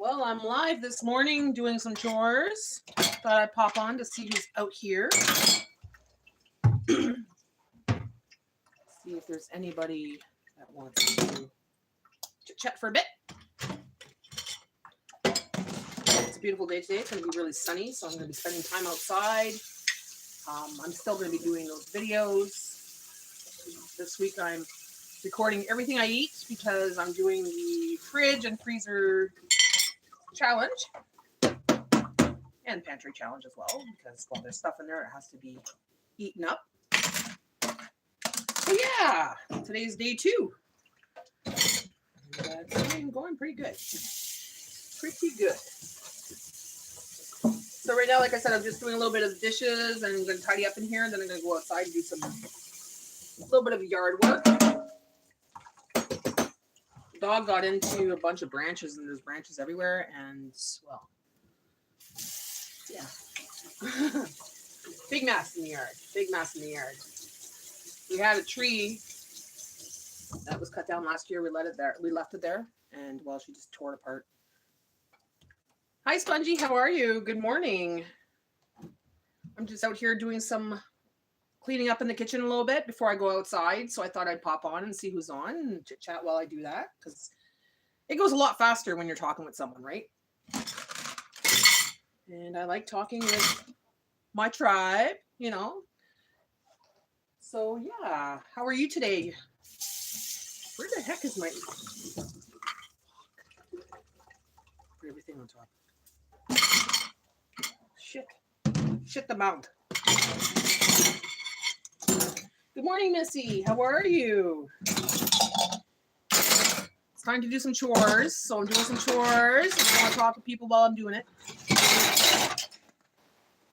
Well, I'm live this morning doing some chores. Thought I'd pop on to see who's out here. See if there's anybody that wants to chit-chat for a bit. It's a beautiful day today. It's going to be really sunny, so I'm going to be spending time outside. I'm still going to be doing those videos. This week I'm recording everything I eat because I'm doing the fridge and freezer challenge and pantry challenge as well, because well, there's stuff in there that has to be eaten up. So yeah, today's day 2. And going pretty good. So right now, like I said, I'm just doing a little bit of dishes and I'm going to tidy up in here, and then I'm going to go outside and do a little bit of yard work. The dog got into a bunch of branches, and there's branches everywhere, and well, yeah. Big mess in the yard. We had a tree that was cut down last year. We left it there, and well, she just tore it apart. Hi, Spongy. How are you? Good morning. I'm just out here doing some cleaning up in the kitchen a little bit before I go outside, so I thought I'd pop on and see who's on and chit chat while I do that, because it goes a lot faster when you're talking with someone, right? And I like talking with my tribe, you know. So yeah, how are you today? Where the heck is my put everything on top? Shit the mount. Good morning, Missy. How are you? It's time to do some chores. So I'm doing some chores. I want to talk to people while I'm doing it.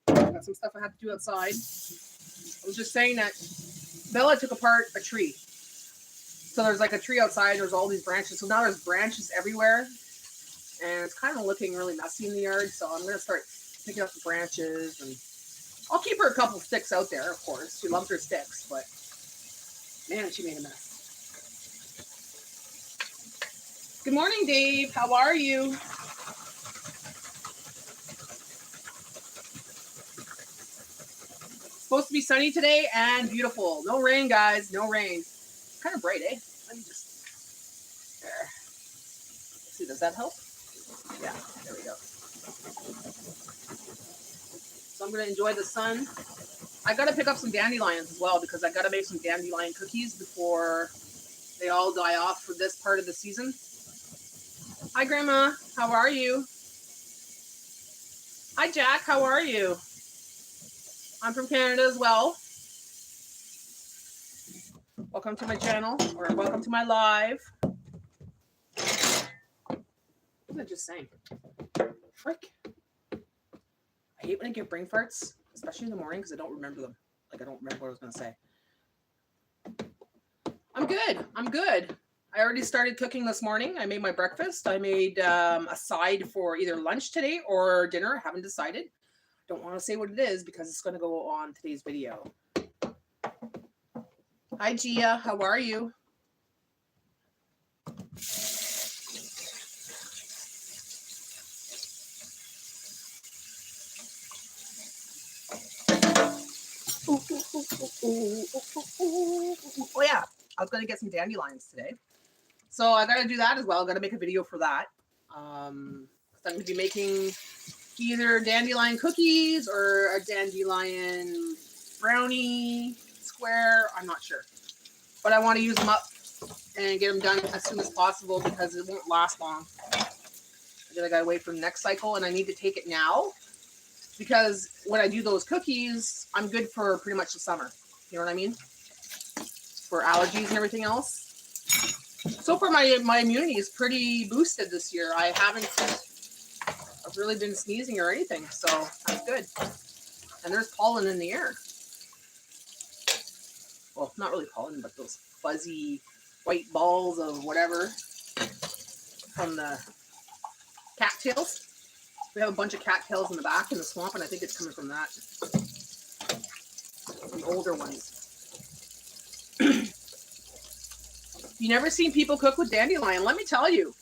Got some stuff I have to do outside. I was just saying that Bella took apart a tree. So there's like a tree outside. There's all these branches. So now there's branches everywhere. And it's kind of looking really messy in the yard. So I'm going to start picking up the branches, and I'll keep her a couple sticks out there, of course. She loves her sticks, but man, she made a mess. Good morning, Dave. How are you? Supposed to be sunny today and beautiful. No rain, guys. No rain. Kind of bright, eh? Let me just... There. Let's see, does that help? Yeah, there we go. So I'm going to enjoy the sun. I got to pick up some dandelions as well, because I got to make some dandelion cookies before they all die off for this part of the season. Hi, Grandma. How are you? Hi, Jack. How are you? I'm from Canada as well. Welcome to my channel, or welcome to my live. What was I just saying? Frick. I hate when I get brain farts, especially in the morning, because I don't remember them. Like, I don't remember what I was going to say. I'm good. I already started cooking this morning. I made my breakfast. I made a side for either lunch today or dinner. I haven't decided. Don't want to say what it is because it's going to go on today's video. Hi, Gia. How are you? Oh yeah, I was gonna get some dandelions today, so I gotta do that as well. I gotta make a video for that. I'm gonna be making either dandelion cookies or a dandelion brownie square. I'm not sure, but I want to use them up and get them done as soon as possible because it won't last long. I gotta wait for the next cycle, and I need to take it now, because when I do those cookies, I'm good for pretty much the summer. You know what I mean? For allergies and everything else. So far, my immunity is pretty boosted this year. I've really been sneezing or anything, so that's good. And there's pollen in the air. Well, not really pollen, but those fuzzy white balls of whatever from the cattails. We have a bunch of cattails in the back in the swamp, and I think it's coming from that. The older ones. You never seen people cook with dandelion? Let me tell you.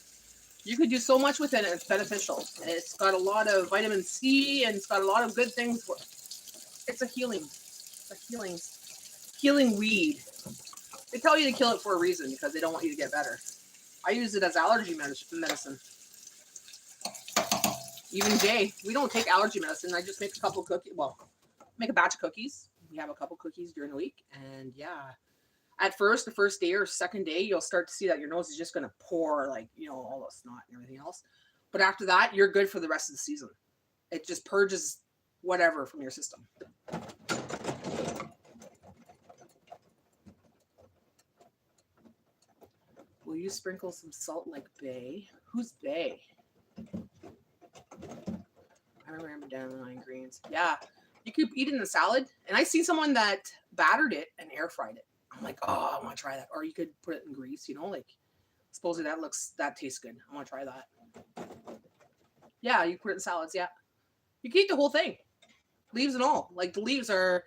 You could do so much with it, and it's beneficial. It's got a lot of vitamin C, and it's got a lot of good things. It's a healing weed. They tell you to kill it for a reason because they don't want you to get better. I use it as allergy medicine. Even Jay, we don't take allergy medicine. I just make a couple cookies. Well, make a batch of cookies. We have a couple cookies during the week, and yeah. At first, the first day or second day, you'll start to see that your nose is just going to pour, like, you know, all the snot and everything else. But after that, you're good for the rest of the season. It just purges whatever from your system. Will you sprinkle some salt like Bay? Who's Bay? I remember dandelion greens. Yeah, you could eat it in a salad. And I seen someone that battered it and air fried it. I'm like, oh, I want to try that. Or you could put it in grease, you know, like supposedly that tastes good. I want to try that. Yeah, you put it in salads. Yeah, you can eat the whole thing, leaves and all. Like the leaves are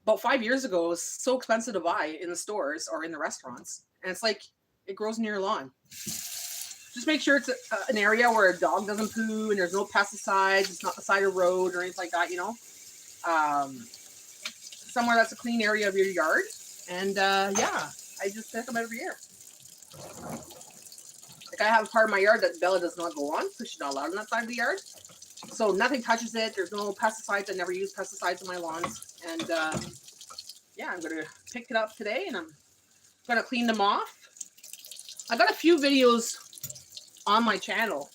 about 5 years ago, it was so expensive to buy in the stores or in the restaurants, and it's like it grows near your lawn. Just make sure it's an area where a dog doesn't poo and there's no pesticides. It's not the side of the road or anything like that, you know. Somewhere that's a clean area of your yard. And yeah, I just pick them every year. Like I have a part of my yard that Bella does not go on because she's not allowed on that side of the yard. So nothing touches it. There's no pesticides. I never use pesticides on my lawns. And yeah, I'm going to pick it up today and I'm going to clean them off. I got a few videos on my channel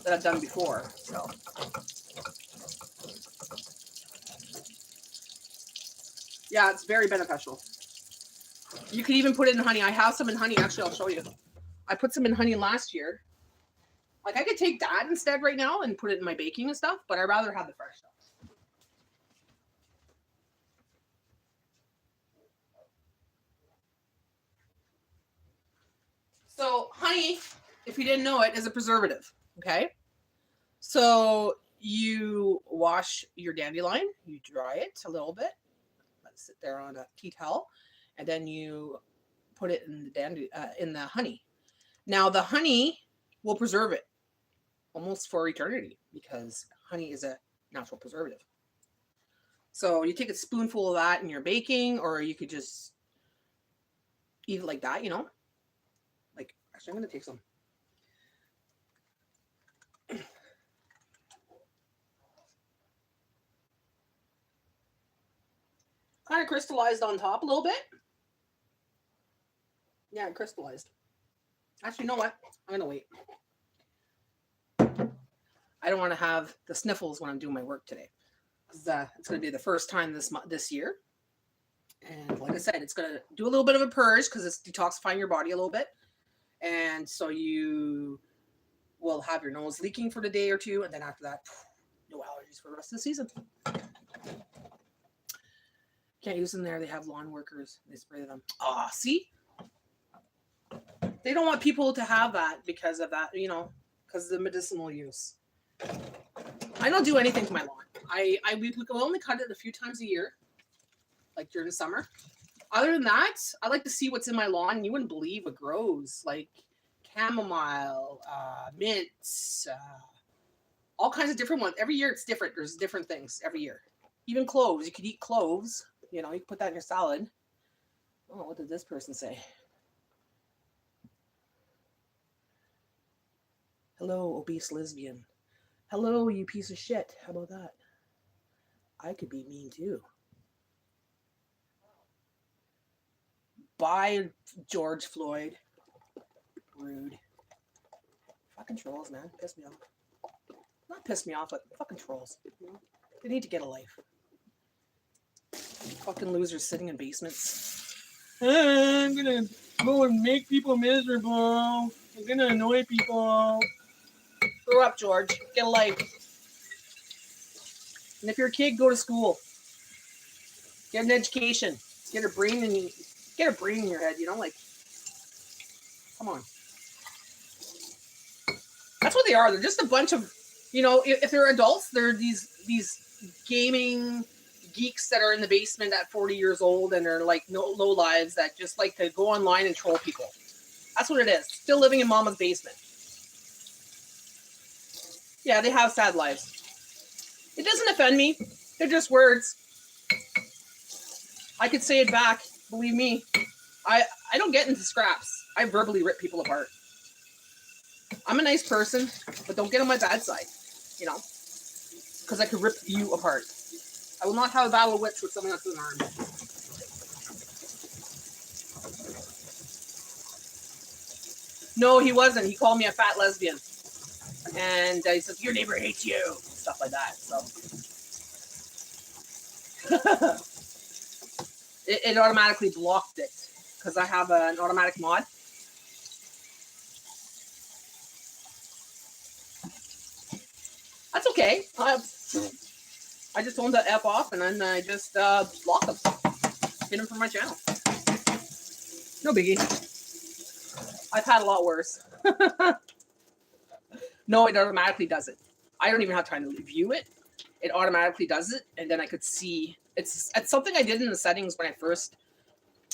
that I've done before. So yeah, it's very beneficial. You could even put it in honey. I have some in honey. Actually, I'll show you. I put some in honey last year. Like I could take that instead right now and put it in my baking and stuff, but I'd rather have the fresh stuff. So honey, if you didn't know it, is a preservative. Okay. So you wash your dandelion, you dry it a little bit, let it sit there on a tea towel, and then you put it in the in the honey. Now the honey will preserve it almost for eternity because honey is a natural preservative. So you take a spoonful of that in your baking, or you could just eat it like that, you know. Like actually, I'm gonna take some. Kind of crystallized on top a little bit. Yeah, it crystallized. Actually, you know what? I'm gonna wait. I don't want to have the sniffles when I'm doing my work today. It's going to be the first time this year. And like I said, it's going to do a little bit of a purge because it's detoxifying your body a little bit. And so you will have your nose leaking for the day or two. And then after that, no allergies for the rest of the season. Can't use them there. They have lawn workers. They spray them. Ah, see? They don't want people to have that because of that, you know, because of the medicinal use. I don't do anything to my lawn. We only cut it a few times a year, like during the summer. Other than that, I like to see what's in my lawn. You wouldn't believe what grows, like chamomile, mint, all kinds of different ones. Every year it's different. There's different things every year. Even cloves. You could eat cloves. You know, you can put that in your salad. Oh, what did this person say? Hello, obese lesbian. Hello, you piece of shit. How about that? I could be mean too. Bye, George Floyd. Rude. Fucking trolls, man. Piss me off. Not piss me off, but fucking trolls. They need to get a life. Fucking losers sitting in basements. I'm gonna go and make people miserable. I'm gonna annoy people. Grow up, George. Get a life. And if you're a kid, go to school. Get an education. Get a brain in your head, you know, like, come on. That's what they are. They're just a bunch of, you know, if they're adults, they're these gaming geeks that are in the basement at 40 years old and they're like low lives that just like to go online and troll people. That's what it is. Still living in mama's basement. Yeah, they have sad lives. It doesn't offend me. They're just words. I could say it back. Believe me. I don't get into scraps. I verbally rip people apart. I'm a nice person, but don't get on my bad side, you know, because I could rip you apart. I will not have a battle of wits with someone that's unarmed. No, he wasn't. He called me a fat lesbian. And he says, your neighbor hates you. Stuff like that. So it automatically blocked it because I have an automatic mod. That's okay. I just told him to F off and then I just blocked him. Hit him from my channel. No biggie. I've had a lot worse. No, it automatically does it. I don't even have time to view it. It automatically does it, and then I could see. It's something I did in the settings when I first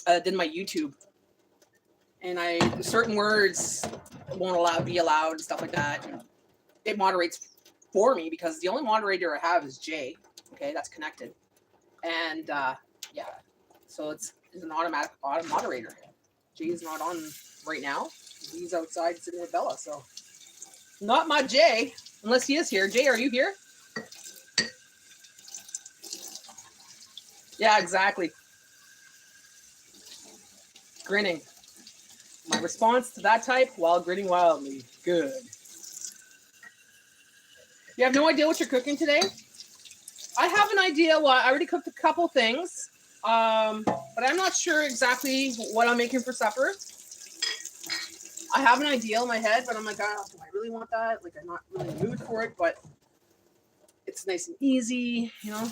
did my YouTube. And certain words won't be allowed and stuff like that. And it moderates for me because the only moderator I have is Jay. Okay, that's connected. And yeah, so it's an automatic moderator. Jay's not on right now. He's outside sitting with Bella, so not my Jay, unless he is here. Jay, are you here? Yeah, exactly. Grinning. My response to that type, while grinning wildly. Good. You have no idea what you're cooking today? I have an idea. Well, I already cooked a couple things, but I'm not sure exactly what I'm making for supper. I have an idea in my head, but I'm like, oh, do I really want that? Like, I'm not really in the mood for it, but it's nice and easy, you know?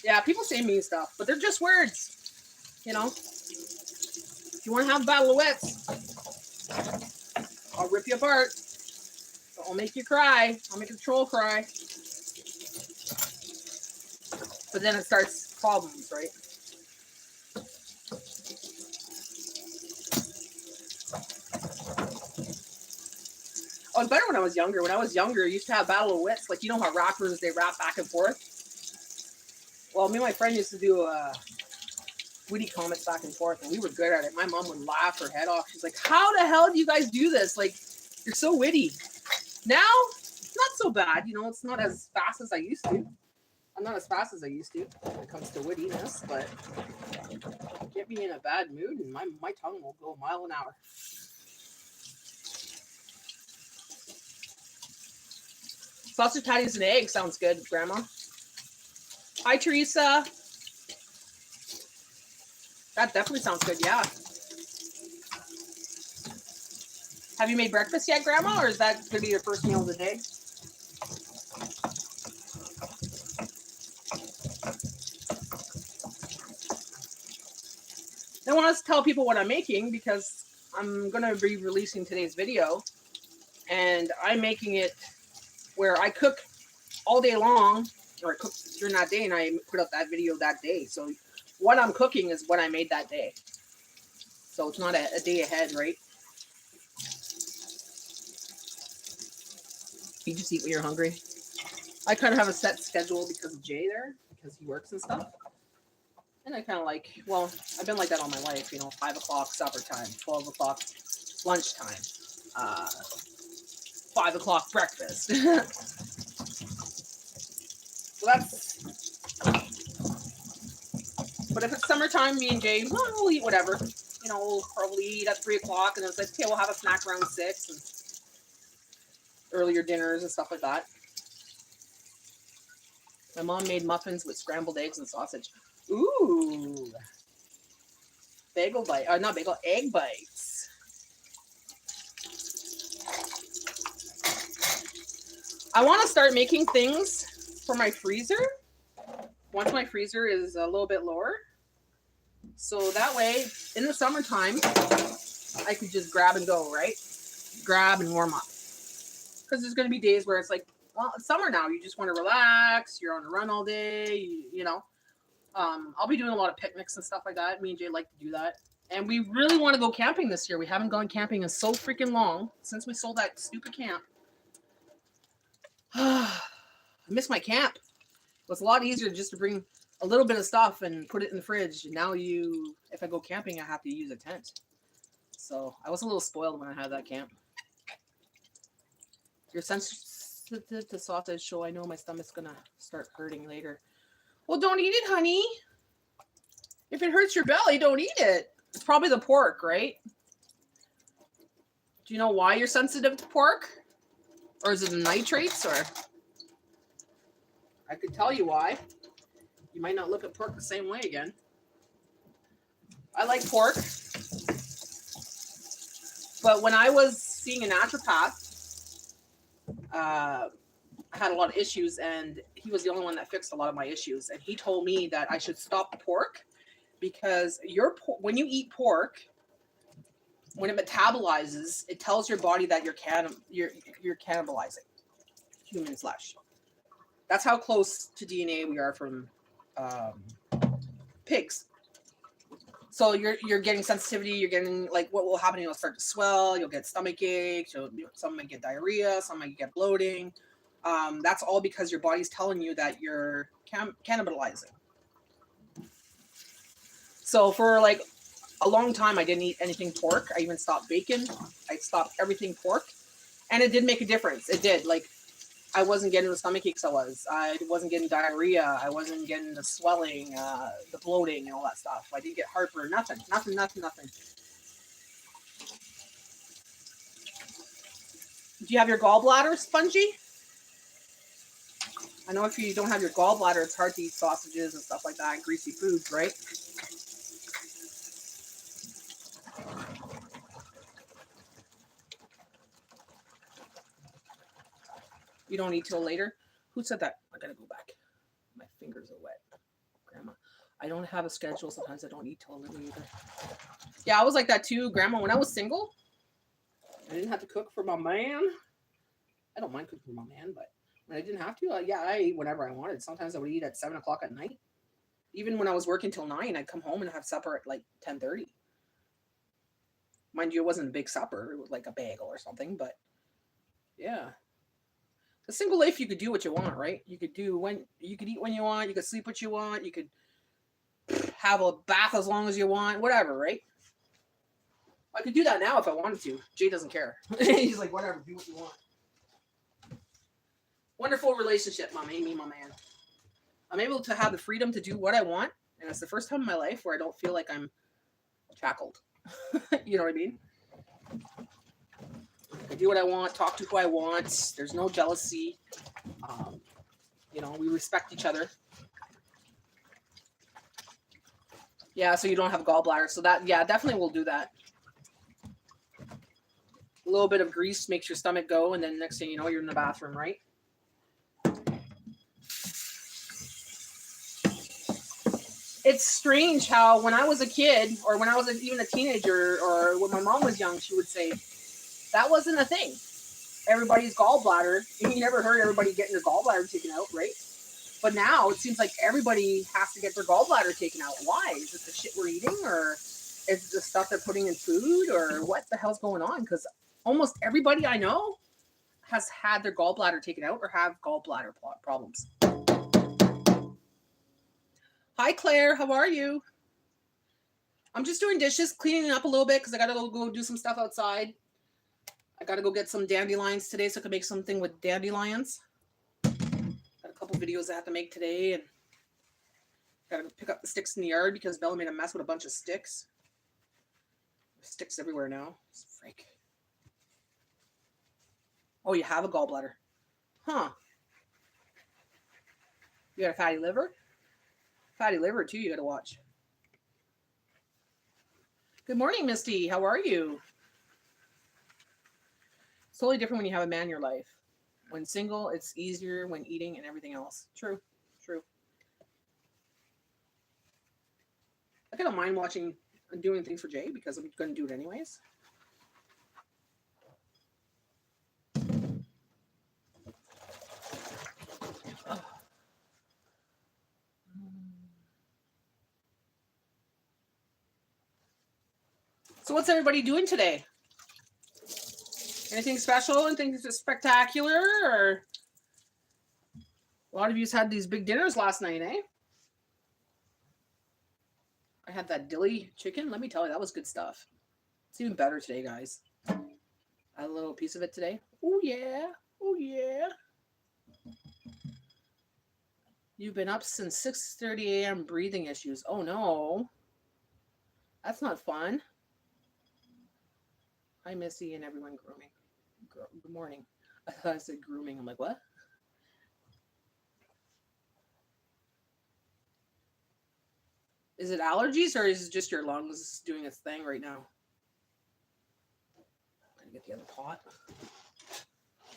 Yeah, people say mean stuff, but they're just words, you know? If you want to have a battle of wits, I'll rip you apart. I'll make you cry. I'll make a troll cry. But then it starts problems, right? Oh, it's better when I was younger. When I was younger, I used to have battle of wits. Like, you know how rappers, they rap back and forth? Well, me and my friend used to do witty comments back and forth, and we were good at it. My mom would laugh her head off. She's like, how the hell do you guys do this? Like, you're so witty. Now, it's not so bad. You know, it's not as fast as I used to. I'm not as fast as I used to when it comes to wittiness, but get me in a bad mood, and my tongue will go a mile an hour. Sausage patties and eggs sounds good, Grandma. Hi, Teresa. That definitely sounds good, yeah. Have you made breakfast yet, Grandma, or is that going to be your first meal of the day? I want to tell people what I'm making because I'm going to be releasing today's video, and I'm making it where I cook all day long, or I cook during that day, and I put up that video that day. So what I'm cooking is what I made that day. So it's not a day ahead, right? You just eat when you're hungry. I kind of have a set schedule because of Jay there, because he works and stuff. And I kind of like, well, I've been like that all my life, you know, 5 o'clock supper time, 12 o'clock lunchtime, 5 o'clock breakfast. So that's, but if it's summertime, me and Jay, well, we'll eat whatever. You know, we'll probably eat at 3 o'clock, and then it's like, okay, we'll have a snack around 6, and earlier dinners and stuff like that. My mom made muffins with scrambled eggs and sausage. Ooh. Bagel bite. Not bagel, egg bites. I want to start making things for my freezer once my freezer is a little bit lower. So that way, in the summertime, I could just grab and go, right? Grab and warm up. Because there's going to be days where it's like, well, it's summer now. You just want to relax. You're on a run all day, you know. I'll be doing a lot of picnics and stuff like that. Me and Jay like to do that. And we really want to go camping this year. We haven't gone camping in so freaking long since we sold that stupid camp. I miss my camp. It was a lot easier just to bring a little bit of stuff and put it in the fridge. Now if I go camping, I have to use a tent. So I was a little spoiled when I had that camp. You're sensitive to sausage, so I know my stomach's gonna start hurting later. Well, don't eat it, honey. If it hurts your belly, don't eat it. It's probably the pork, right? Do you know why you're sensitive to pork? Or is it the nitrates? Or I could tell you why. You might not look at pork the same way again. I like pork. But when I was seeing a naturopath, I had a lot of issues, and he was the only one that fixed a lot of my issues. And he told me that I should stop pork because when you eat pork, when it metabolizes, it tells your body that you're cannibalizing human flesh. That's how close to DNA we are from pigs. So you're getting sensitivity. You're getting like what will happen? You'll start to swell. You'll get stomach aches. Some might get diarrhea. Some might get bloating. That's all because your body's telling you that you're cannibalizing. So for like a long time, I didn't eat anything pork. I even stopped bacon. I stopped everything pork, and it did make a difference. It did. Like I wasn't getting the stomach aches. I wasn't getting diarrhea. I wasn't getting the swelling, the bloating, and all that stuff. I didn't get heartburn. Nothing. Do you have your gallbladder spongy? I know if you don't have your gallbladder, it's hard to eat sausages and stuff like that, and greasy foods, right? You don't eat till later? Who said that? I gotta go back. My fingers are wet. Grandma. I don't have a schedule. Sometimes I don't eat till a little later. Yeah, I was like that too, Grandma. When I was single, I didn't have to cook for my man. I don't mind cooking for my man, but when I didn't have to, I ate whenever I wanted. Sometimes I would eat at 7 o'clock at night. Even when I was working till 9, I'd come home and have supper at like 10:30. Mind you, it wasn't a big supper. It was like a bagel or something, but yeah. The single life, you could do what you want, right? You could eat when you want. You could sleep what you want. You could have a bath as long as you want, whatever, right? I could do that now if I wanted to. Jay doesn't care. He's like, whatever, do what you want. Wonderful relationship, me, my man. I'm able to have the freedom to do what I want, and it's the first time in my life where I don't feel like I'm shackled. You know what I mean? I do what I want, talk to who I want. There's no jealousy. We respect each other. Yeah, so you don't have gallbladder. So that, yeah, definitely will do that. A little bit of grease makes your stomach go, and then next thing you know, you're in the bathroom, right? It's strange how when I was a kid, or when I was even a teenager, or when my mom was young, she would say, that wasn't a thing. Everybody's gallbladder. You never heard everybody getting their gallbladder taken out, right? But now it seems like everybody has to get their gallbladder taken out. Why? Is it the shit we're eating, or is it the stuff they're putting in food, or what the hell's going on? Because almost everybody I know has had their gallbladder taken out or have gallbladder problems. Hi, Claire. How are you? I'm just doing dishes, cleaning up a little bit because I got to go do some stuff outside. I got to go get some dandelions today so I can make something with dandelions. Got a couple videos I have to make today, and got to pick up the sticks in the yard because Bella made a mess with a bunch of sticks. There's sticks everywhere now. Freak. Oh, you have a gallbladder. Huh. You got a fatty liver? Fatty liver, too, you got to watch. Good morning, Misty. How are you? It's totally different when you have a man in your life. When single, it's easier when eating and everything else. True. I don't mind watching and doing things for Jay because I'm going to do it anyways. So what's everybody doing today? Anything special? Anything spectacular? Or A lot of you had these big dinners last night, eh? I had that dilly chicken. Let me tell you, that was good stuff. It's even better today, guys. I had a little piece of it today. Oh, yeah. Oh, yeah. You've been up since 6:30 a.m. breathing issues. Oh, no. That's not fun. Hi, Missy and everyone grooming. Good morning. I thought I said grooming. I'm like, what? Is it allergies or is it just your lungs doing its thing right now? I'm gonna get the other pot.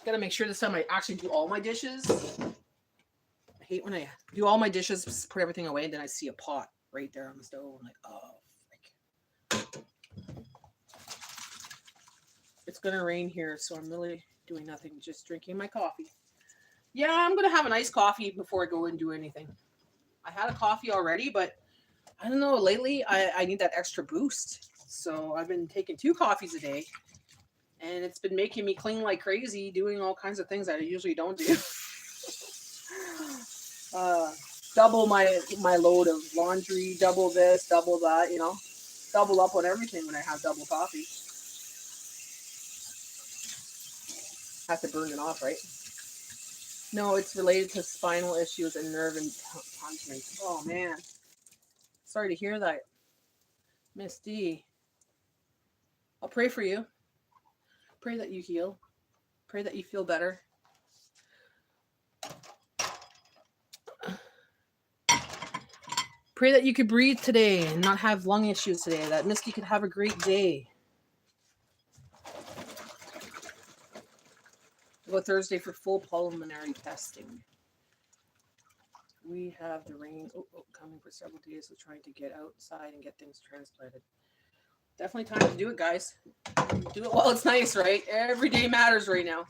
Gotta make sure this time I actually do all my dishes. I hate when I do all my dishes, put everything away, and then I see a pot right there on the stove. I'm like, oh, frick. It's gonna rain here, so I'm really doing nothing, just drinking my coffee. Yeah, I'm gonna have an iced coffee before I go and do anything. I had a coffee already, but I don't know, lately I need that extra boost. So I've been taking 2 coffees a day, and it's been making me clean like crazy, doing all kinds of things that I usually don't do. Double my load of laundry, double this, double that, double up on everything when I have double coffee. Have to burn it off, right? No, it's related to spinal issues and nerve incontinence. Oh, man. Sorry to hear that, Miss D. I'll pray for you. Pray that you heal. Pray that you feel better. Pray that you could breathe today and not have lung issues today. That Misty could have a great day. We'll go Thursday for full pulmonary testing. We have the rain coming for several days, so trying to get outside and get things transplanted. Definitely time to do it, guys. Do it while it's nice, right? Every day matters right now.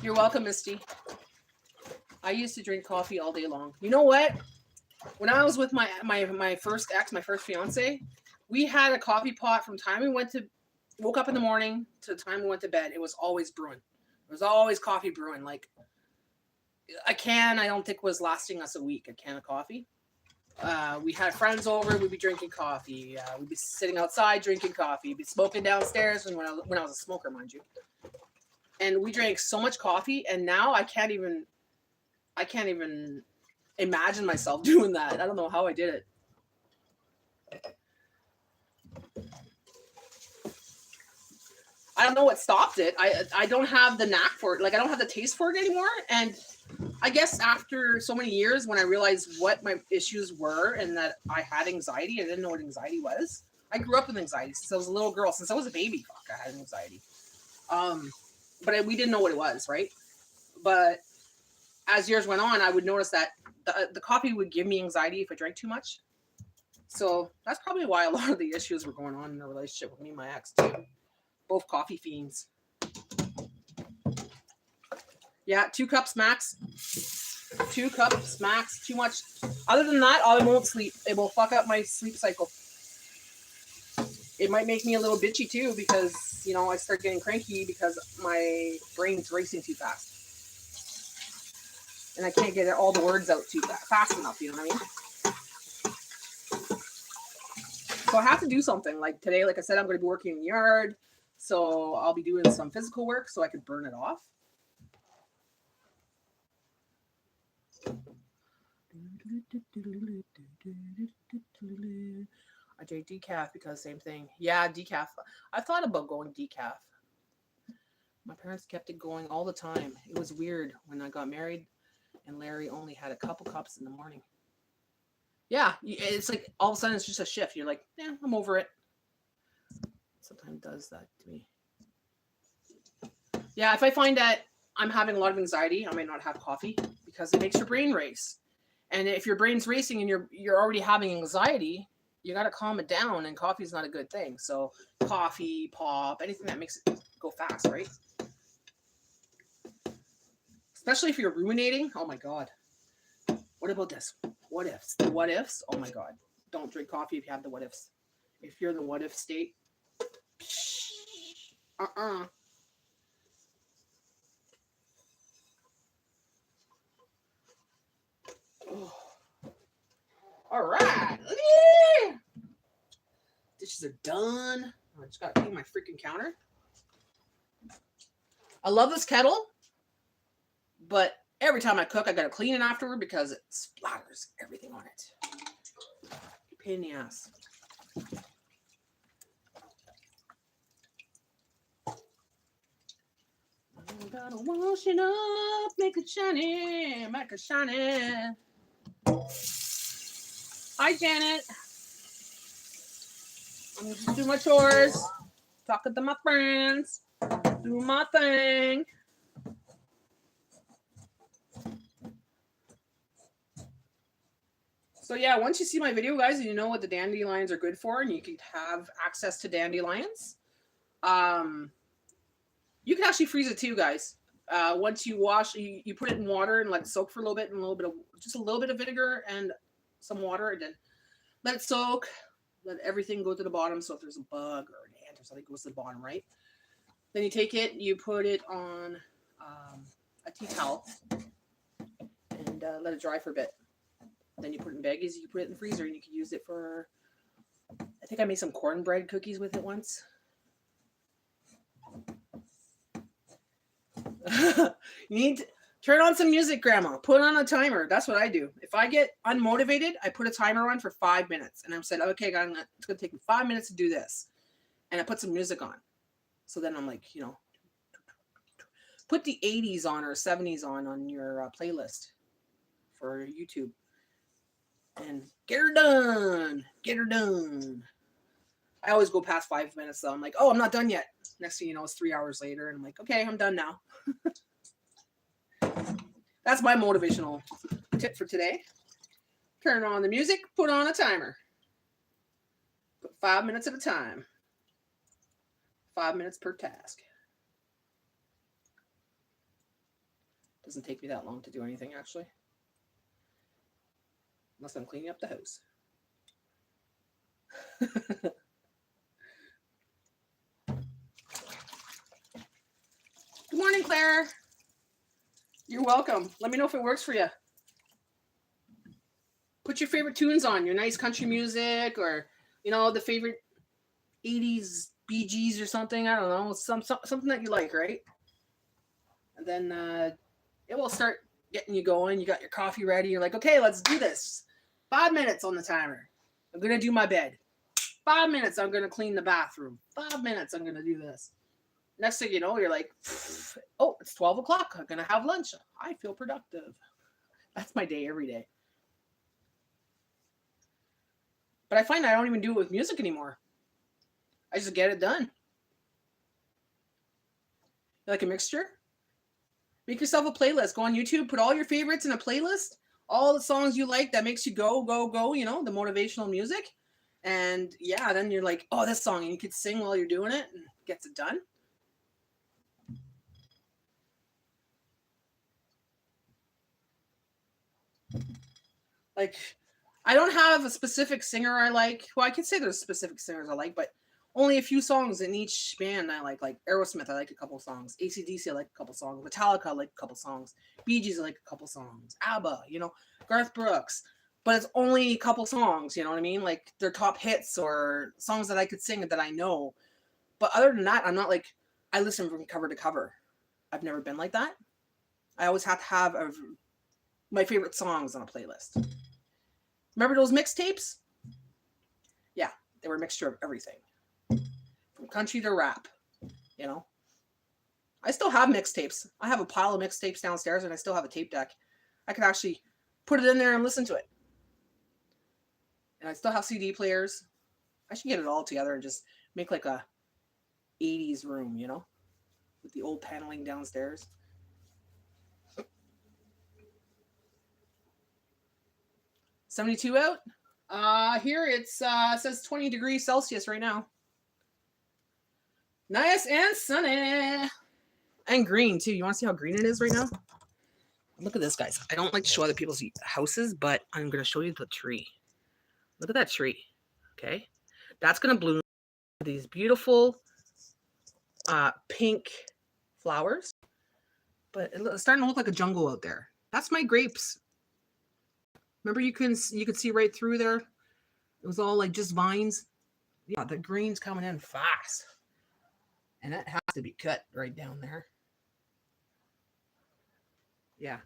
You're welcome, Misty. I used to drink coffee all day long. You know what? When I was with my first ex, my first fiance, we had a coffee pot from time we woke up in the morning to the time we went to bed. It was always brewing. There was always coffee brewing. Like I don't think was lasting us a week, a can of coffee. We had friends over. We'd be drinking coffee. We'd be sitting outside drinking coffee. We'd be smoking downstairs when I was a smoker, mind you. And we drank so much coffee, and now I can't even imagine myself doing that. I don't know how I did it. I don't know what stopped it. I don't have the knack for it. Like I don't have the taste for it anymore. And I guess after so many years, when I realized what my issues were and that I had anxiety, I didn't know what anxiety was. I grew up with anxiety since I was a little girl. Since I was a baby, I had anxiety. But we didn't know what it was, right? But as years went on, I would notice that the coffee would give me anxiety if I drank too much. So that's probably why a lot of the issues were going on in the relationship with me and my ex too. Both coffee fiends. Yeah, 2 cups max. 2 cups max. Too much. Other than that, I won't sleep. It will fuck up my sleep cycle. It might make me a little bitchy too because, I start getting cranky because my brain's racing too fast. And I can't get all the words out too fast enough, you know what I mean? So I have to do something. Like today, like I said, I'm going to be working in the yard. So I'll be doing some physical work so I can burn it off. I drink decaf because same thing. Yeah, decaf. I thought about going decaf. My parents kept it going all the time. It was weird when I got married and Larry only had a couple cups in the morning. Yeah, it's like all of a sudden it's just a shift. You're like, yeah, I'm over it. Sometimes does that to me. Yeah, if I find that I'm having a lot of anxiety, I might not have coffee because it makes your brain race. And if your brain's racing and you're already having anxiety, you got to calm it down, and coffee is not a good thing. So coffee, pop, anything that makes it go fast, right? Especially if you're ruminating. Oh my God. What about this? What ifs? The what ifs? Oh my God. Don't drink coffee if you have the what ifs. If you're in the what if state, Oh. All right. Dishes are done. I just got to clean my freaking counter. I love this kettle, but every time I cook, I got to clean it afterward because it splatters everything on it. Pain in the ass. I gotta wash it up, make it shiny, make it shiny. Hi, Janet. I'm just doing my chores, talking to my friends, doing my thing. So yeah, once you see my video, guys, and you know what the dandelions are good for, and you can have access to dandelions, you can actually freeze it too, guys. Once you wash, you put it in water and let it soak for a little bit, and just a little bit of vinegar and some water, and then let it soak. Let everything go to the bottom. So if there's a bug or an ant or something, it goes to the bottom, right? Then you take it, you put it on a tea towel, and let it dry for a bit. Then you put it in baggies. You put it in the freezer, and you can use it for. I think I made some cornbread cookies with it once. You need to turn on some music, Grandma. Put on a timer. That's what I do. If I get unmotivated, I put a timer on for 5 minutes, and I'm said, okay, God, it's going to take me 5 minutes to do this, and I put some music on. So then I'm like, put the 80s on or 70s on your playlist for YouTube, and get her done. Get her done. I always go past 5 minutes though. I'm like, oh, I'm not done yet. Next thing you know, it's 3 hours later, and I'm like, okay, I'm done now. That's my motivational tip for today. Turn on the music, put on a timer. Put 5 minutes at a time. 5 minutes per task. Doesn't take me that long to do anything, actually. Unless I'm cleaning up the house. Good morning, Claire. You're welcome. Let me know if it works for you. Put your favorite tunes on, your nice country music, or the favorite 80s Bee Gees or something. I don't know, something that you like, right? And then it will start getting you going. You got your coffee ready. You're like, okay, let's do this. 5 minutes on the timer. I'm gonna do my bed. 5 minutes. I'm gonna clean the bathroom. 5 minutes. I'm gonna do this. Next thing you know, you're like, oh, it's 12 o'clock. I'm going to have lunch. I feel productive. That's my day every day. But I find I don't even do it with music anymore. I just get it done. You like a mixture? Make yourself a playlist. Go on YouTube. Put all your favorites in a playlist. All the songs you like that makes you go, go, go. The motivational music. And yeah, then you're like, oh, this song. And you could sing while you're doing it and gets it done. Like, I don't have a specific singer I like. Well, I could say there's specific singers I like, but only a few songs in each band I like. Like Aerosmith, I like a couple songs. AC/DC, I like a couple songs. Metallica, I like a couple songs. Bee Gees, I like a couple songs. ABBA, Garth Brooks. But it's only a couple songs, you know what I mean? Like, they're top hits or songs that I could sing that I know. But other than that, I'm not like, I listen from cover to cover. I've never been like that. I always have to have my favorite songs on a playlist. Remember those mixtapes? Yeah, they were a mixture of everything. From country to rap, I still have mixtapes. I have a pile of mixtapes downstairs, and I still have a tape deck. I can actually put it in there and listen to it. And I still have CD players. I should get it all together and just make like a 80s room, with the old paneling downstairs. $72 out. Here it says 20 degrees Celsius right now. Nice and sunny. And green too. You want to see how green it is right now? Look at this, guys. I don't like to show other people's houses, but I'm going to show you the tree. Look at that tree. Okay. That's going to bloom these beautiful pink flowers. But it's starting to look like a jungle out there. That's my grapes. Remember you could see right through there? It was all like just vines. Yeah, the green's coming in fast. And that has to be cut right down there. Yeah.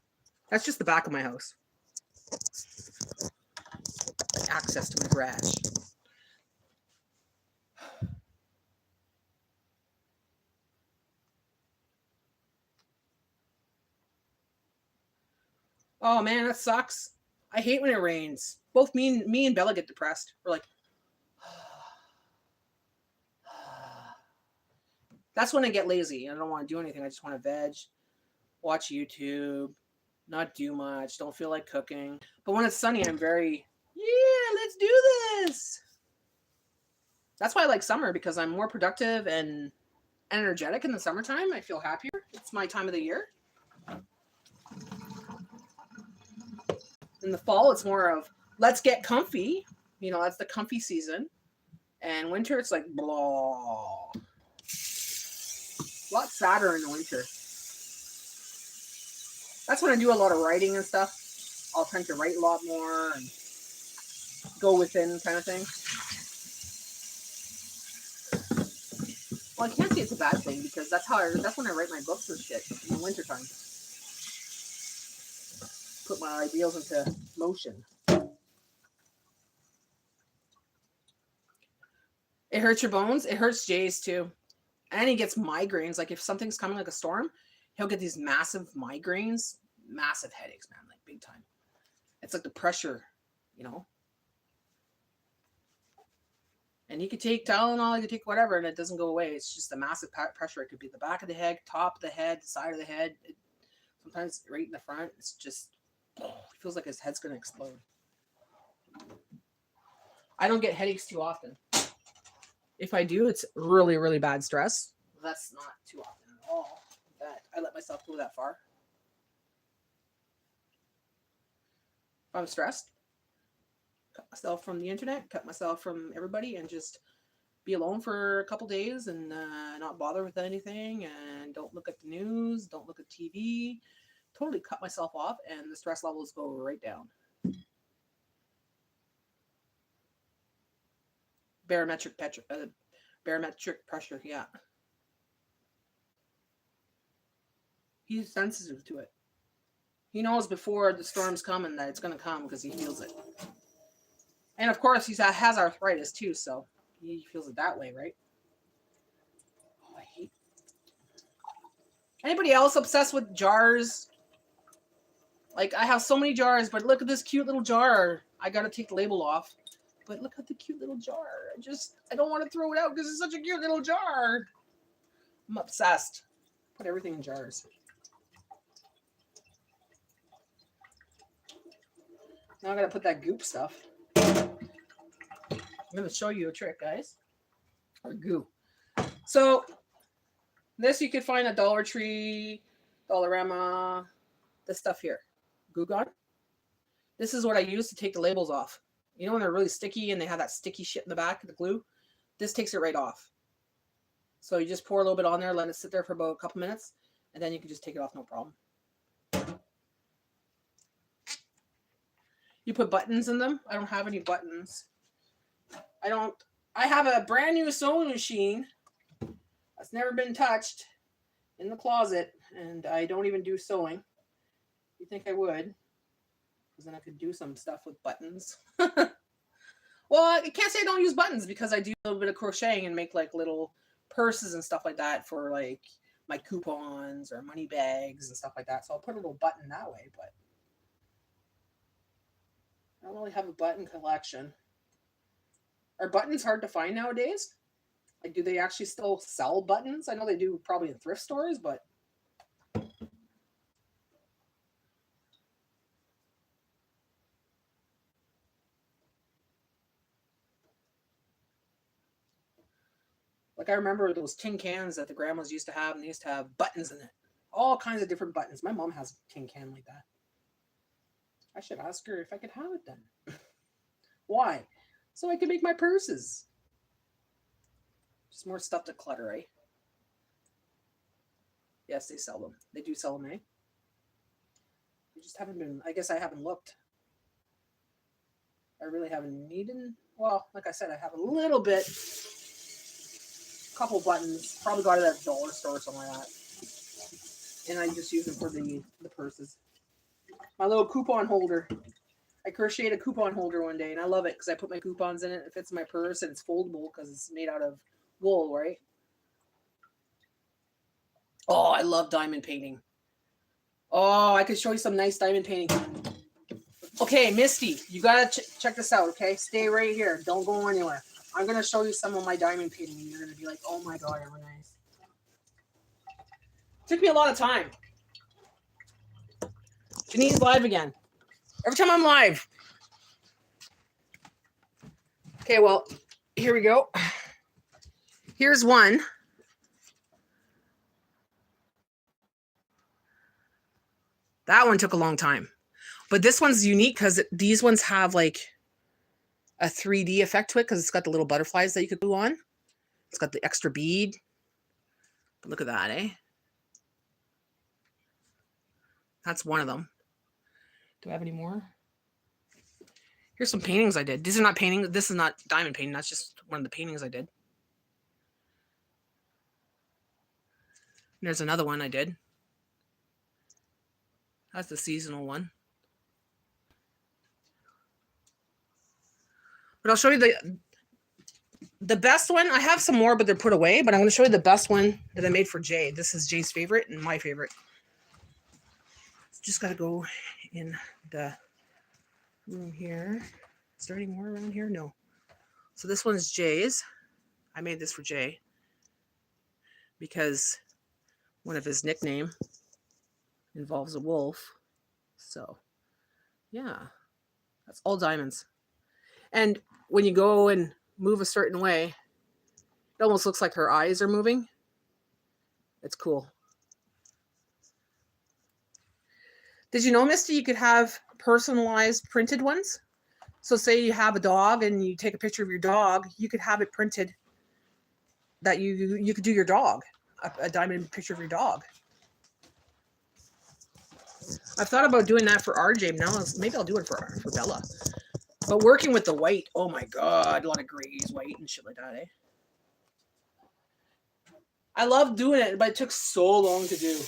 That's just the back of my house. Access to my garage. Oh man, that sucks. I hate when it rains. Both me and Bella get depressed. We're like, that's when I get lazy. I don't want to do anything. I just want to veg, watch YouTube, not do much, don't feel like cooking. But when it's sunny, I'm very, yeah, let's do this. That's why I like summer, because I'm more productive and energetic in the summertime. I feel happier. It's my time of the year. In the fall, it's more of, let's get comfy. You know, that's the comfy season. And winter, it's like, blah. A lot sadder in the winter. That's when I do a lot of writing and stuff. I'll tend to write a lot more and go within kind of thing. Well, I can't say it's a bad thing, because that's when I write my books and shit in the wintertime. Put my ideals into motion. It hurts your bones. It hurts Jay's too. And he gets migraines. Like if something's coming like a storm, he'll get these massive migraines, massive headaches, man, like big time. It's like the pressure, you know. And he could take Tylenol, he could take whatever, and it doesn't go away. It's just a massive pressure. It could be the back of the head, top of the head, the side of the head. Sometimes right in the front. It's just, it feels like his head's going to explode. I don't get headaches too often. If I do, it's really, really bad stress. That's not too often at all that I let myself go that far. If I'm stressed, cut myself from the internet, cut myself from everybody, and just be alone for a couple days and not bother with anything, and don't look at the news, don't look at TV. Totally cut myself off, and the stress levels go right down. Barometric pressure, yeah. He's sensitive to it. He knows before the storm's coming that it's going to come, because he feels it. And of course, he has arthritis too, so he feels it that way, right? Oh, I hate. Anybody else obsessed with jars? Like, I have so many jars, but look at this cute little jar. I got to take the label off. But look at the cute little jar. I don't want to throw it out because it's such a cute little jar. I'm obsessed. Put everything in jars. Now I got to put that goop stuff. I'm going to show you a trick, guys. Or goo. So, this you could find at Dollar Tree, Dollarama, this stuff here. Goo Gone. This is what I use to take the labels off. You know when they're really sticky and they have that sticky shit in the back, the glue? This takes it right off. So you just pour a little bit on there, let it sit there for about a couple minutes, and then you can just take it off, no problem. You put buttons in them? I don't have any buttons. I have a brand new sewing machine that's never been touched in the closet, and I don't even do sewing. You think I would? Because then I could do some stuff with buttons. Well, I can't say I don't use buttons, because I do a little bit of crocheting and make like little purses and stuff like that for like my coupons or money bags and stuff like that. So I'll put a little button that way, but I don't really have a button collection. Are buttons hard to find nowadays? Like, do they actually still sell buttons? I know they do probably in thrift stores, but like I remember those tin cans that the grandmas used to have, and they used to have buttons in it. All kinds of different buttons. My mom has a tin can like that. I should ask her if I could have it then. Why? So I can make my purses. Just more stuff to clutter, eh? Yes, they sell them. They do sell them, eh? I just haven't been, I guess I haven't looked. I really haven't needed. Well, like I said, I have a little bit, couple buttons. Probably got it at a dollar store or something like that. And I just use them for the purses. My little coupon holder. I crocheted a coupon holder one day, and I love it because I put my coupons in it. It fits in my purse, and it's foldable because it's made out of wool, right? Oh, I love diamond painting. Oh, I could show you some nice diamond painting. Okay, Misty, you gotta check this out, okay? Stay right here. Don't go anywhere. I'm gonna show you some of my diamond painting, and you're gonna be like, oh my god, they're nice. Took me a lot of time. Janine's live again. Every time I'm live. Okay, well, here we go. Here's one. That one took a long time. But this one's unique because these ones have like a 3D effect to it because it's got the little butterflies that you could glue on. It's got the extra bead. But look at that, eh? That's one of them. Do I have any more? Here's some paintings I did. These are not paintings. This is not diamond painting. That's just one of the paintings I did. And there's another one I did. That's the seasonal one. But I'll show you the best one. I have some more, but they're put away. But I'm going to show you the best one that I made for Jay. This is Jay's favorite and my favorite. Just got to go in the room here. Is there any more around here? No. So this one is Jay's. I made this for Jay because one of his nickname involves a wolf. So yeah, that's all diamonds. And when you go and move a certain way, it almost looks like her eyes are moving. It's cool. Did you know, Misty, you could have personalized printed ones? So say you have a dog and you take a picture of your dog, you could have it printed that you could do your dog, a diamond picture of your dog. I've thought about doing that for RJ. Now maybe I'll do it for Bella. But working with the white, oh my god, a lot of grays, white, and shit like that, eh? I love doing it, but it took so long to do.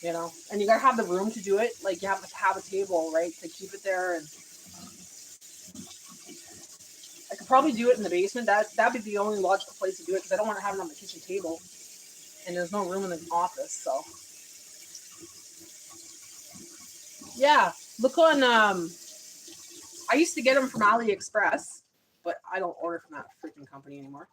You know, and you gotta have the room to do it. Like you have to have a table, right, to keep it there. And I could probably do it in the basement. That'd be the only logical place to do it because I don't want to have it on the kitchen table, and there's no room in the office. So yeah, look on. I used to get them from AliExpress, but I don't order from that freaking company anymore.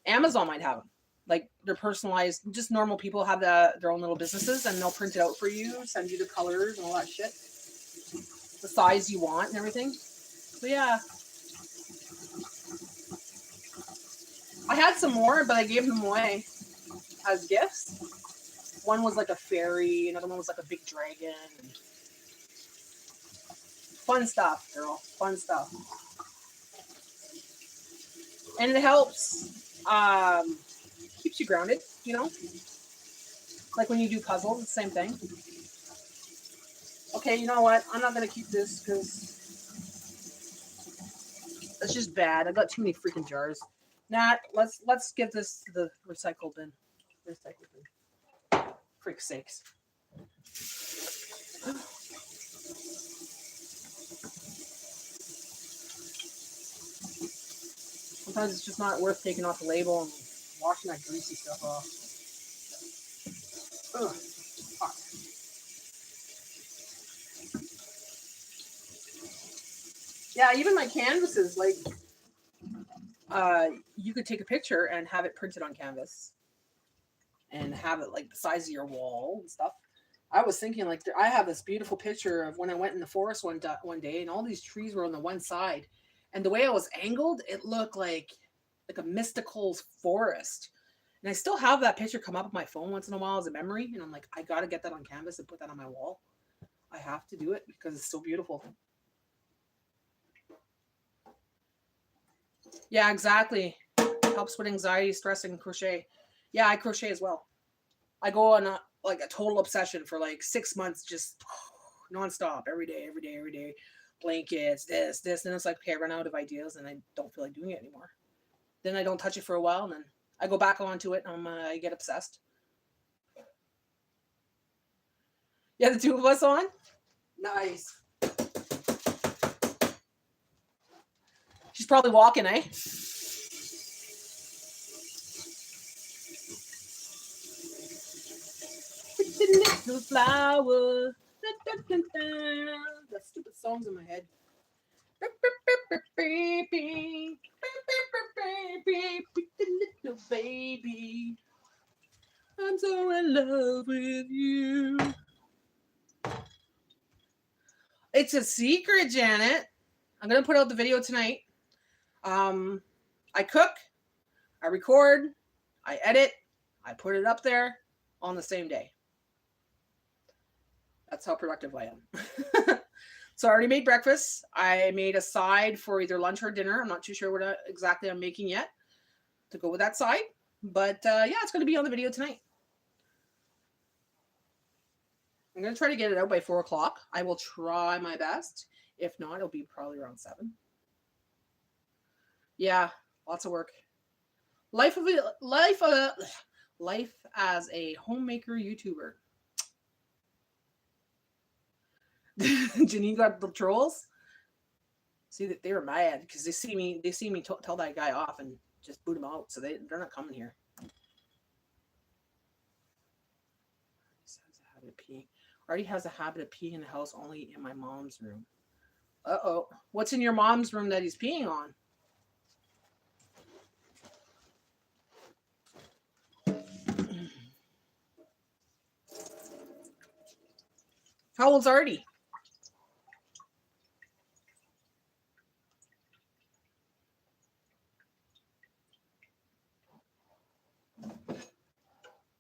Amazon might have them. Like they're personalized. Just normal people have their own little businesses, and they'll print it out for you, send you the colors and all that shit, the size you want and everything. So yeah, I had some more, but I gave them away as gifts. One was like a fairy, another one was like a big dragon. Fun stuff, girl. Fun stuff. And it helps. Keeps you grounded, you know? Like when you do puzzles, it's the same thing. Okay, you know what? I'm not going to keep this because it's just bad. I got too many freaking jars. Nat, let's give this to the recycle bin. Recycle bin. Frick sakes. Sometimes it's just not worth taking off the label and washing that greasy stuff off. Ugh, hot. Yeah, even my canvases, like, you could take a picture and have it printed on canvas and have it like the size of your wall and stuff. I was thinking, like, I have this beautiful picture of when I went in the forest one day, and all these trees were on the one side, and the way I was angled, it looked like a mystical forest. And I still have that picture come up on my phone once in a while as a memory, and I'm like, I gotta get that on canvas and put that on my wall. I have to do it because it's so beautiful. Yeah, exactly. Helps with anxiety, stress, and crochet. Yeah, I crochet as well. I go on a total obsession for like 6 months, just nonstop, every day. blankets, this. And it's like, okay, I run out of ideas and I don't feel like doing it anymore. Then I don't touch it for a while, and then I go back onto it and I get obsessed. Yeah, the two of us on? Nice. She's probably walking, eh? The little flower. That stupid song's in my head. Little baby, I'm so in love with you. It's a secret, Janet. I'm gonna put out the video tonight. I cook, I record, I edit, I put it up there on the same day. That's how productive I am. So I already made breakfast. I made a side for either lunch or dinner. I'm not too sure what exactly I'm making yet to go with that side. But yeah, it's going to be on the video tonight. I'm going to try to get it out by 4 o'clock. I will try my best. If not, it'll be probably around 7. Yeah, lots of work. Life as a homemaker YouTuber. Janine got the trolls. See that they were mad because they see me tell that guy off and just boot him out. So they're not coming here. Already has a habit of peeing in the house, only in my mom's room. Uh-oh. What's in your mom's room that he's peeing on? How old's Artie?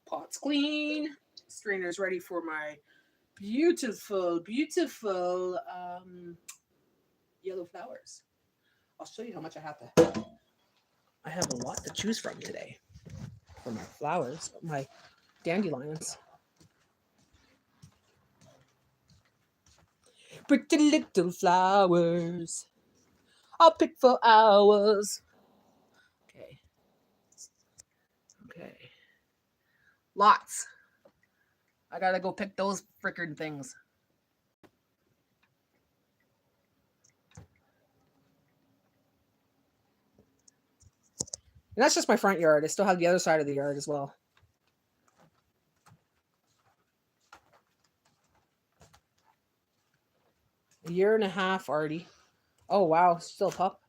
Pot's clean. Strainer's ready for my beautiful yellow flowers. I'll show you how much I have to. I have a lot to choose from today for my flowers, my dandelions. Pretty little flowers, I'll pick for hours. Okay. Lots. I gotta go pick those frickin' things. And that's just my front yard. I still have the other side of the yard as well. A year and a half, Artie. Oh, wow. Still a pup.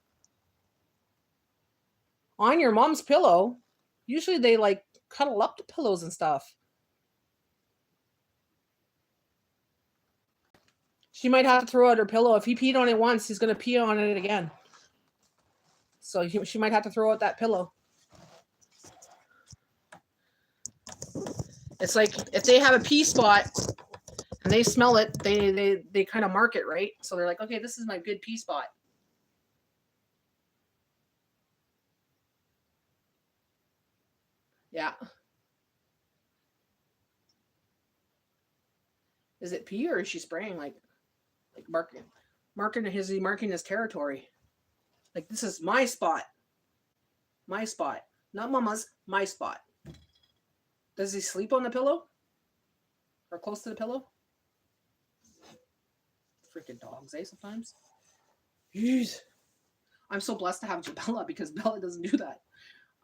On your mom's pillow. Usually they like cuddle up the pillows and stuff. She might have to throw out her pillow. If he peed on it once, he's going to pee on it again. So she might have to throw out that pillow. It's like if they have a pee spot and they smell it, they kind of mark it, right? So they're like, okay, this is my good pee spot. Yeah. Is it pee or is she spraying like marking his territory? Like, this is my spot. My spot. Not mama's, my spot. Does he sleep on the pillow? Or close to the pillow? Freaking dogs, eh, sometimes? Jeez. I'm so blessed to have Bella because Bella doesn't do that.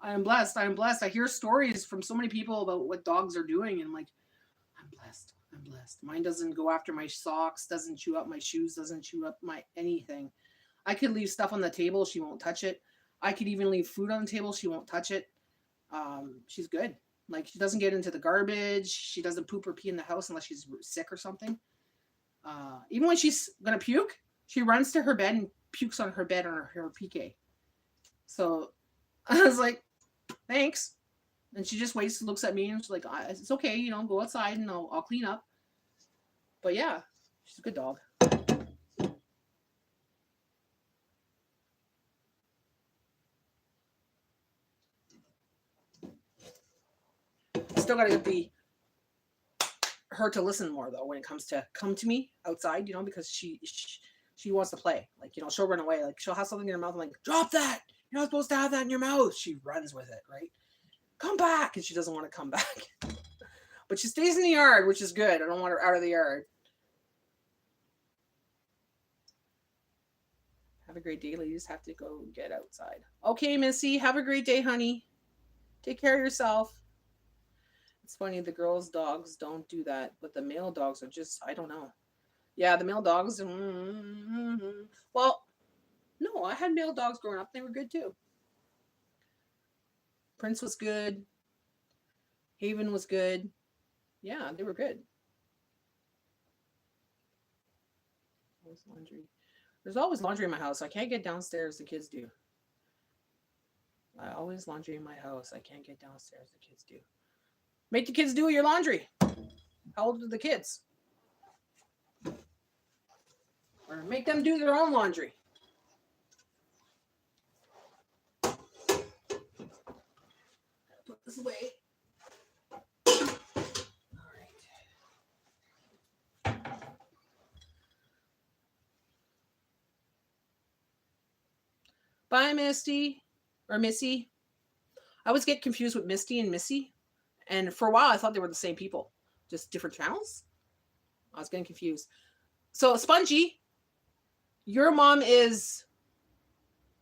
I am blessed. I am blessed. I hear stories from so many people about what dogs are doing, and I'm like, I'm blessed. I'm blessed. Mine doesn't go after my socks, doesn't chew up my shoes, doesn't chew up my anything. I could leave stuff on the table, she won't touch it. I could even leave food on the table, she won't touch it. She's good. Like, she doesn't get into the garbage. She doesn't poop or pee in the house unless she's sick or something. Even when she's gonna puke, she runs to her bed and pukes on her bed on her PK. So I was like, thanks. And she just waits and looks at me and she's like, it's okay, you know, go outside and I'll clean up. But yeah, she's a good dog. Still gotta get her to listen more though when it comes to come to me outside, you know, because she she wants to play. Like, you know, she'll run away. Like, she'll have something in her mouth. I'm like, drop that. You're not supposed to have that in your mouth. She runs with it, right? Come back. And she doesn't want to come back. But she stays in the yard, which is good. I don't want her out of the yard. Have a great day, ladies. Have to go get outside. Okay, Missy. Have a great day, honey. Take care of yourself. It's funny, the girls' dogs don't do that, but the male dogs are just, I don't know. Yeah, the male dogs. Well, no, I had male dogs growing up. They were good too. Prince was good. Haven was good. Yeah, they were good. Laundry. There's always laundry in my house. I can't get downstairs. The kids do. I always laundry in my house. I can't get downstairs. The kids do. Make the kids do your laundry. How old are the kids? Or make them do their own laundry. Put this away. All right. Bye, Misty. Or Missy. I always get confused with Misty and Missy. And for a while, I thought they were the same people. Just different channels. I was getting confused. So, Spongy, your mom is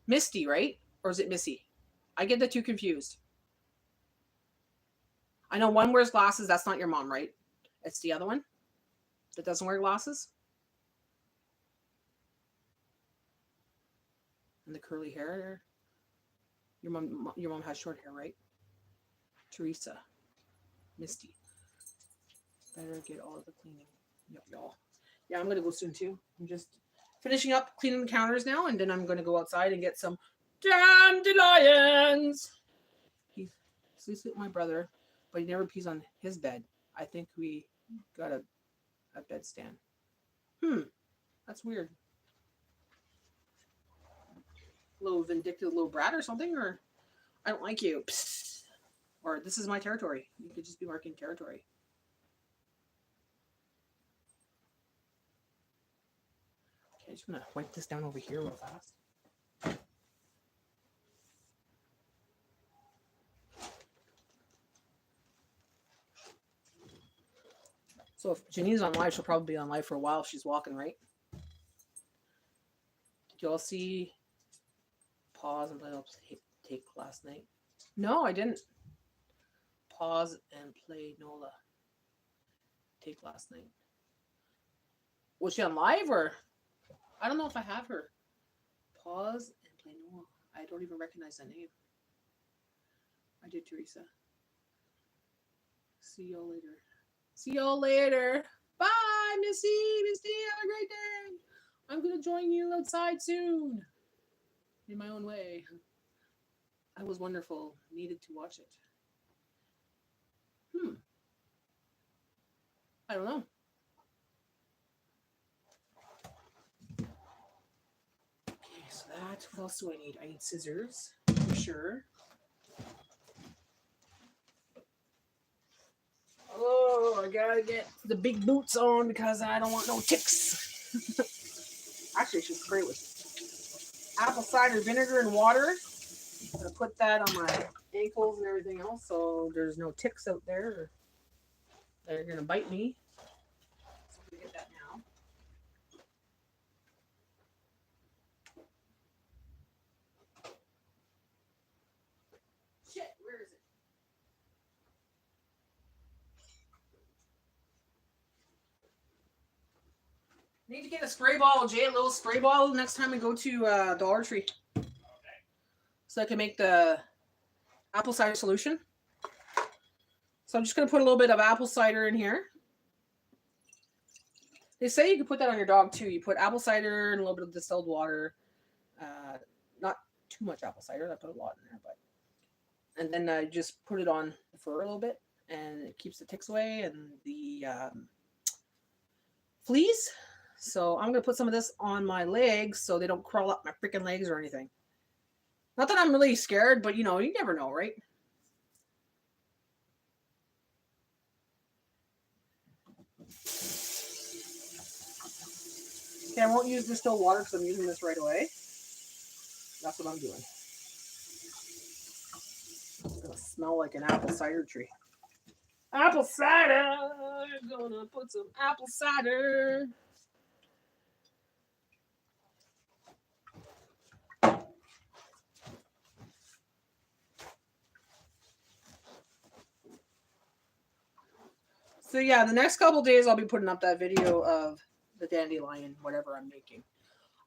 Misty, right? Or is it Missy? I get the two confused. I know one wears glasses. That's not your mom, right? It's the other one that doesn't wear glasses. And the curly hair. Your mom has short hair, right? Teresa. Misty. Better get all of the cleaning. Yep, y'all. Yeah, I'm going to go soon too. I'm just finishing up cleaning the counters now, and then I'm going to go outside and get some dandelions. He sleeps with my brother, but he never pees on his bed. I think we got a bed stand. That's weird. Little vindictive little brat or something, or I don't like you. Psst. Or this is my territory. You could just be marking territory. Okay, I'm just gonna wipe this down over here real fast. So if Janine's on live, she'll probably be on live for a while if she's walking, right? Did y'all see pause and play take last night? No, I didn't. Pause and play Nola take last night. Was she on live or? I don't know if I have her. Pause and play Nola. I don't even recognize that name. I did, Teresa. See y'all later. See y'all later. Bye, Missy. Misty, have a great day. I'm going to join you outside soon. In my own way. That was wonderful. Needed to watch it. I don't know. Okay, so that. What else do I need? I need scissors, for sure. Oh, I gotta get the big boots on because I don't want no ticks. Actually, I should spray it with apple cider vinegar and water. I'm gonna put that on my ankles and everything else so there's no ticks out there that are gonna bite me. So I'm gonna get that now. Shit, where is it? Need to get a spray bottle, Jay, a little spray bottle next time we go to Dollar Tree. Okay. So I can make the apple cider solution. So I'm just going to put a little bit of apple cider in here. They say you can put that on your dog too. You put apple cider and a little bit of distilled water. Not too much apple cider. I put a lot in there, but and then I just put it on the fur a little bit, and it keeps the ticks away and the fleas. So I'm going to put some of this on my legs so they don't crawl up my freaking legs or anything. Not that I'm really scared, but you know, you never know, right? Okay, I won't use distilled water because I'm using this right away. That's what I'm doing. It's gonna smell like an apple cider tree. Apple cider! Gonna put some apple cider. So yeah, the next couple days I'll be putting up that video of the dandelion, whatever I'm making.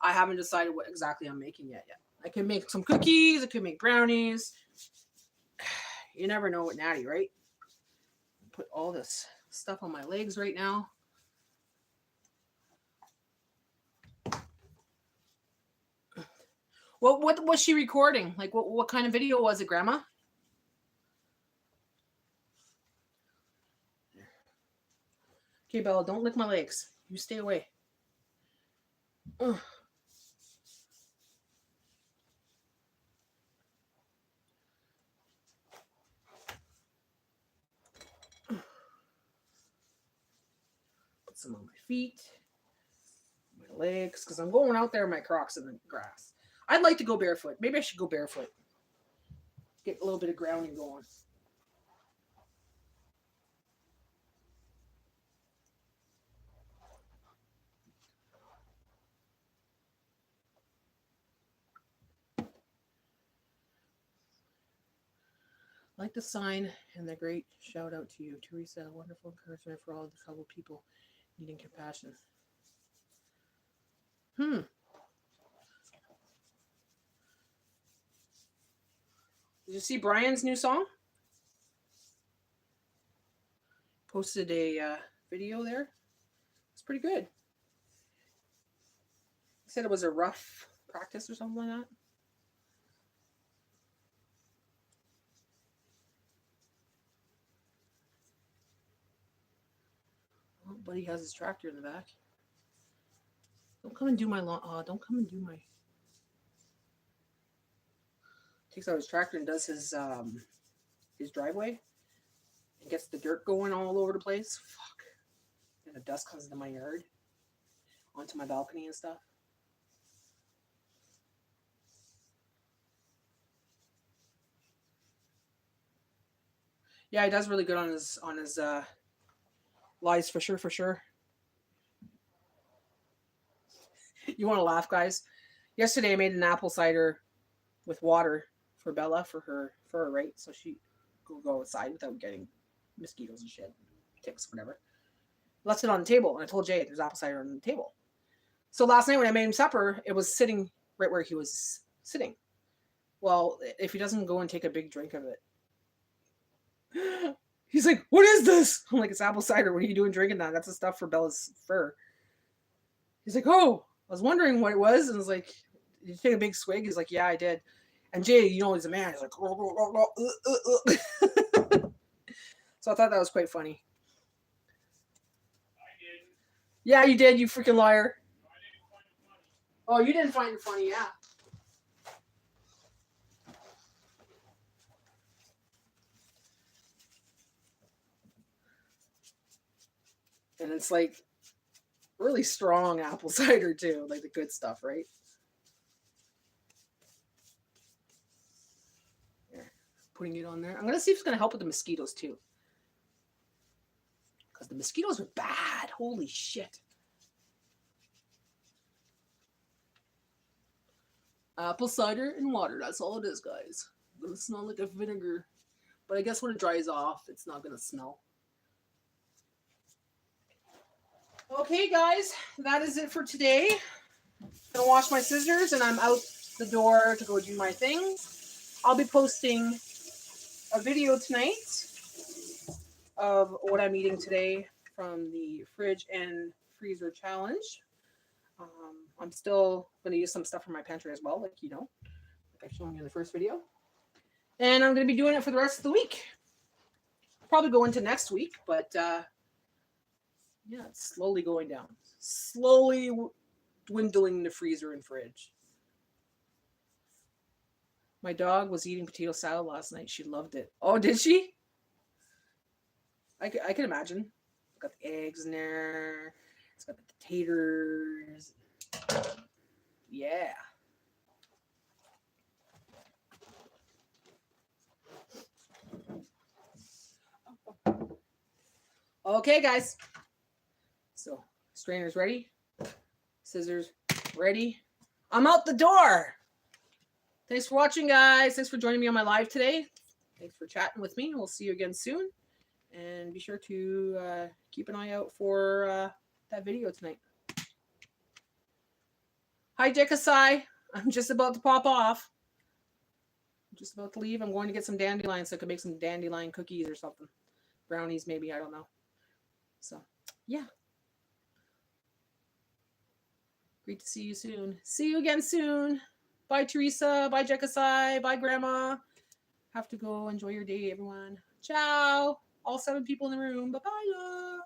I haven't decided what exactly I'm making yet. I can make some cookies. I can make brownies. You never know with Natty, right? Put all this stuff on my legs right now. What was she recording? Like what kind of video was it, Grandma? Okay, Bella, don't lick my legs. You stay away. Ugh. Put some on my feet, my legs, because I'm going out there in my Crocs in the grass. I'd like to go barefoot. Maybe I should go barefoot. Get a little bit of grounding going. Like the sign and the great shout out to you, Teresa. Wonderful encouragement for all the troubled people needing compassion. Did you see Brian's new song? Posted a video there. It's pretty good. He said it was a rough practice or something like that. Oh, buddy has his tractor in the back. Don't come and do my lawn. Don't come and do my. Takes out his tractor and does his driveway and gets the dirt going all over the place. Fuck. And the dust comes into my yard, onto my balcony and stuff. Yeah, he does really good on his lies for sure. You want to laugh, guys? Yesterday I made an apple cider with water for Bella for her right, so she could go outside without getting mosquitoes and shit, ticks, whatever. Left it on the table, and I told Jay there's apple cider on the table. So last night when I made him supper, it was sitting right where he was sitting. Well, if he doesn't go and take a big drink of it, he's like, "What is this?" I'm like, "It's apple cider. What are you doing drinking that? That's the stuff for Bella's fur." He's like, "Oh, I was wondering what it was." And I was like, "Did you take a big swig?" He's like, "Yeah, I did." And Jay, you know, he's a man. He's like, So I thought that was quite funny. I did. Yeah, you did, you freaking liar. Oh, you didn't find it funny, yeah. And it's like really strong apple cider too, like the good stuff, right? Here, putting it on there. I'm gonna see if it's gonna help with the mosquitoes too, because the mosquitoes are bad. Holy shit! Apple cider and water. That's all it is, guys. It's gonna smell like a vinegar, but I guess when it dries off, it's not gonna smell. Okay, guys, that is it for today. I'm gonna wash my scissors and I'm out the door to go do my things. I'll be posting a video tonight of what I'm eating today from the fridge and freezer challenge. I'm still going to use some stuff from my pantry as well, like I've shown you in the first video. And I'm going to be doing it for the rest of the week. Probably go into next week, but yeah, it's slowly going down. Slowly dwindling the freezer and fridge. My dog was eating potato salad last night. She loved it. Oh, did she? I can imagine. It's got the eggs in there. It's got the taters. Yeah. Okay, guys. So, strainer's ready. Scissors ready. I'm out the door. Thanks for watching, guys. Thanks for joining me on my live today. Thanks for chatting with me. We'll see you again soon. And be sure to keep an eye out for that video tonight. Hi, Jekasai. I'm just about to pop off. I'm just about to leave. I'm going to get some dandelions so I can make some dandelion cookies or something. Brownies, maybe. I don't know. So, yeah. Great to see you soon. See you again soon. Bye, Teresa. Bye, Jekasai. Bye, Grandma. Have to go. Enjoy your day, everyone. Ciao. All 7 people in the room. Bye-bye.